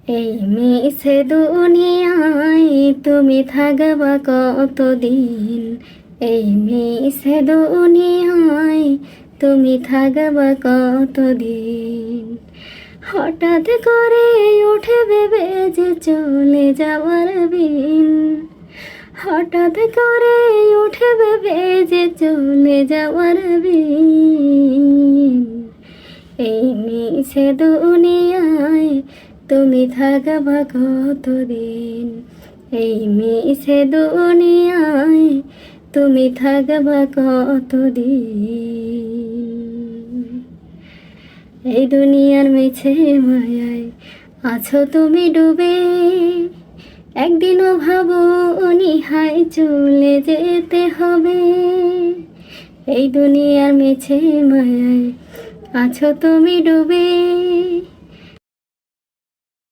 এই মিছে দুনিয়ায় তুমি থাকবা কতদিন? এই মিছে দুনিয়ায় তুমি থাকবা কতদিন? হঠাৎ করে উঠে ভেবে যে চলে যাওয়ার দিন, হঠাৎ করে উঠে ভেবে যে চলে যাওয়ার দিন। এই মিছে দুনিয়ায় তুমি থাকবা কতদিন? এই মিছে দুনিয়ায় তুমি থাকবা কতদিন? এই দুনিয়ার মিছে মায়ায় আছো তুমি ডুবে, একদিনও ভাবো নিহায় চলে যেতে হবে। এই দুনিয়ার মিছে মায়ায় আছো তুমি ডুবে,